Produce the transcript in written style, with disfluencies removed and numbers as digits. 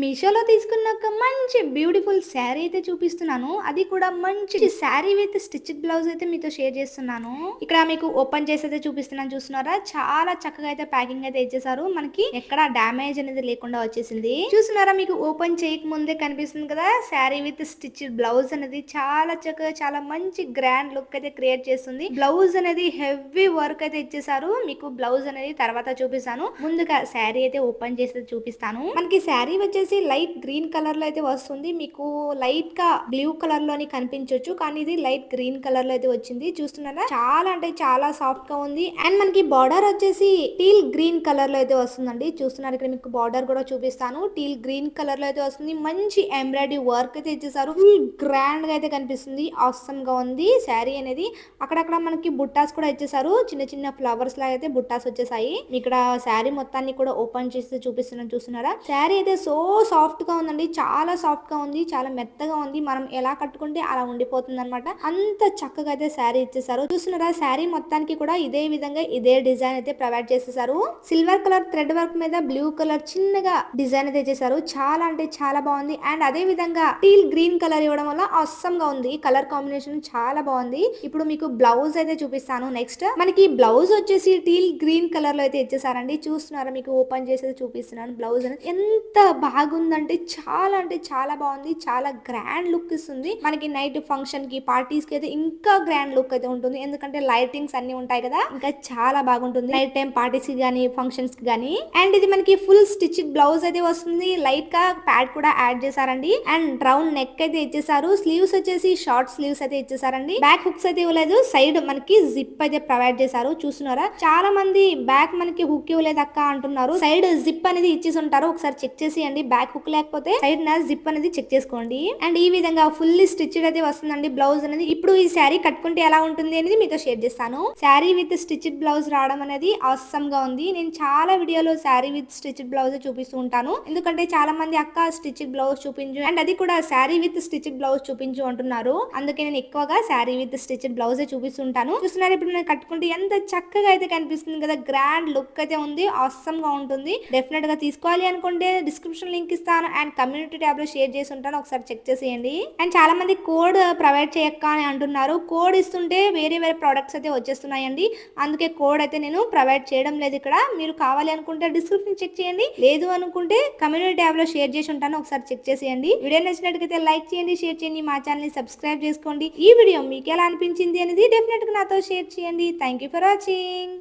మీషోలో తీసుకున్న ఒక మంచి బ్యూటిఫుల్ శారీ అయితే చూపిస్తున్నాను. అది కూడా మంచి శారీ విత్ స్టిచ్డ్ బ్లౌజ్ అయితే మీతో షేర్ చేస్తున్నాను. ఇక్కడ మీకు ఓపెన్ చేసి అయితే చూపిస్తున్నాను, చూస్తున్నారా? చాలా చక్కగా అయితే ప్యాకింగ్ అయితే ఇచ్చేసారు. మనకి ఎక్కడ డ్యామేజ్ అనేది లేకుండా వచ్చేసింది. చూస్తున్నారా? మీకు ఓపెన్ చేయక ముందే కనిపిస్తుంది కదా శారీ విత్ స్టిచ్డ్ బ్లౌజ్ అనేది చాలా చక్కగా, చాలా మంచి గ్రాండ్ లుక్ అయితే క్రియేట్ చేస్తుంది. బ్లౌజ్ అనేది హెవీ వర్క్ అయితే ఇచ్చేసారు. మీకు బ్లౌజ్ అనేది తర్వాత చూపిస్తాను. ముందుగా శారీ అయితే ఓపెన్ చేసి చూపిస్తాను. మనకి శారీ వచ్చేసి లైట్ గ్రీన్ కలర్ లో అయితే వస్తుంది. మీకు లైట్ గా బ్లూ కలర్ లోని కనిపించవచ్చు, కానీ ఇది లైట్ గ్రీన్ కలర్ లో అయితే వచ్చింది. చూస్తున్నారా? చాలా అంటే చాలా సాఫ్ట్ గా ఉంది. అండ్ మనకి బార్డర్ వచ్చేసి టీల్ గ్రీన్ కలర్ లో అయితే వస్తుందండి. చూస్తున్నారు, ఇక్కడ మీకు బార్డర్ కూడా చూపిస్తాను. టీల్ గ్రీన్ కలర్ లో అయితే వస్తుంది. మంచి ఎంబ్రాయిడరీ వర్క్ అయితే ఇచ్చేసారు. ఫుల్ గ్రాండ్ గా అయితే కనిపిస్తుంది. ఆసమ్ గా ఉంది శారీ అనేది. అక్కడక్కడ మనకి బుట్టాస్ కూడా ఇచ్చేసారు. చిన్న చిన్న ఫ్లవర్స్ లాగా అయితే బుట్టాస్ వచ్చేసాయి. ఇక్కడ శారీ మొత్తాన్ని కూడా ఓపెన్ చేసి చూపిస్తున్నాను. చూస్తున్నారా? శారీ అయితే సో సాఫ్ట్ గా ఉందండి. చాలా సాఫ్ట్ గా ఉంది, చాలా మెత్తగా ఉంది. మనం ఎలా కట్టుకుంటే అలా ఉండిపోతుంది అనమాట. అంత చక్కగా అయితే శారీ ఇచ్చేసారు. చూస్తున్నారా? శారీ మొత్తానికి కూడా ఇదే విధంగా ఇదే డిజైన్ అయితే ప్రొవైడ్ చేసేసారు. సిల్వర్ కలర్ థ్రెడ్ వర్క్ మీద బ్లూ కలర్ చిన్నగా డిజైన్ అయితే చేశారు. చాలా అంటే చాలా బాగుంది. అండ్ అదే విధంగా టీల్ గ్రీన్ కలర్ ఇవ్వడం వల్ల అస్సం గా ఉంది. కలర్ కాంబినేషన్ చాలా బాగుంది. ఇప్పుడు మీకు బ్లౌజ్ అయితే చూపిస్తాను. నెక్స్ట్ మనకి బ్లౌజ్ వచ్చేసి టీల్ గ్రీన్ కలర్ లో అయితే ఇచ్చేసారండి. చూస్తున్నారా? మీకు ఓపెన్ చేసి చూపిస్తున్నాను. బ్లౌజ్ అనేది ఎంత బాగుందంటే చాలా బాగుంది. చాలా గ్రాండ్ లుక్ ఇస్తుంది. మనకి నైట్ ఫంక్షన్ కి, పార్టీస్ కి అయితే ఇంకా గ్రాండ్ లుక్ అయితే ఉంటుంది. ఎందుకంటే లైటింగ్స్ అన్ని ఉంటాయి కదా, ఇంకా చాలా బాగుంటుంది నైట్ టైం పార్టీస్ కి గానీ, ఫంక్షన్స్ కి గానీ. అండ్ ఇది మనకి ఫుల్ స్టిచ్డ్ బ్లౌజ్ అయితే వస్తుంది. లైట్ గా ప్యాడ్ కూడా యాడ్ చేశారండి. అండ్ రౌండ్ నెక్ అయితే ఇచ్చేసారు. స్లీవ్స్ వచ్చేసి షార్ట్ స్లీవ్స్ అయితే ఇచ్చేసారండి. బ్యాక్ హుక్స్ అయితే ఇవ్వలేదు. సైడ్ మనకి జిప్ అయితే ప్రొవైడ్ చేశారు. చూస్తున్నారా? చాలా మంది బ్యాక్ మనకి హుక్ ఇవ్వలేదు అక్క అంటున్నారు. సైడ్ జిప్ అనేది ఇచ్చేసి ఉంటారు. ఒకసారి చెక్ చేసేయండి. బ్యాక్ హుక్ లేకపోతే సైడ్ నా జిప్ అనేది చెక్ చేసుకోండి. అండ్ ఈ విధంగా ఫుల్లీ స్టిచ్డ్ అయితే వస్తుందండి బ్లౌజ్ అనేది. ఇప్పుడు ఈ శారీ కట్టుకుంటే ఎలా ఉంటుంది అనేది మీతో షేర్ చేస్తాను. శారీ విత్ స్టిచ్డ్ బ్లౌజ్ రావడం అనేది ఆసమ్ గా ఉంది. నేను చాలా వీడియోలో శారీ విత్ స్టిచ్డ్ బ్లౌజ్ చూపిస్తూ ఉంటాను. ఎందుకంటే చాలా మంది అక్క స్టిచ్డ్ బ్లౌజ్ చూపించు, అండ్ అది కూడా శారీ విత్ స్టిచ్డ్ బ్లౌజ్ చూపించు అంటున్నారు. అందుకే నేను ఎక్కువగా శారీ విత్ స్టిచ్డ్ బ్లౌజ్ చూపిస్తుంటాను. చూస్తున్నారు? ఇప్పుడు నేను కట్టుకుంటే ఎంత చక్కగా అయితే కనిపిస్తుంది కదా. గ్రాండ్ లుక్ అయితే ఉంది. ఆసమ్ గా ఉంటుంది. డెఫినెట్ గా తీసుకోవాలి అనుకుంటే డిస్క్రిప్షన్ లింక్ ఇస్తాను అండ్ కమ్యూనిటీ ట్యాబ్ లో షేర్ చేసి ఉంటాను. ఒకసారి చెక్ చేసేయండి. అండ్ చాలా మంది కోడ్ ప్రొవైడ్ చేయక్క అని అంటున్నారు. కోడ్ ఇస్తుంటే వేరే ప్రొడక్ట్స్ అయితే వచ్చేస్తున్నాయండి. అందుకే కోడ్ అయితే నేను ప్రొవైడ్ చేయడం లేదు ఇక్కడ. మీరు కావాలి అనుకుంటే డిస్క్రిప్షన్ చెక్ చేయండి. లేదు అనుకుంటే కమ్యూనిటీ ట్యాబ్ లో షేర్ చేసి ఉంటాను. ఒకసారి చెక్ చేసేయండి. వీడియో నచ్చినట్లయితే లైక్ చేయండి, షేర్ చేయండి, మా ఛానల్ ని సబ్స్క్రైబ్ చేసుకోండి. ఈ వీడియో మీకు ఎలా అనిపించింది అనేది డెఫినెట్ గా నాతో షేర్ చేయండి. Thank you for watching.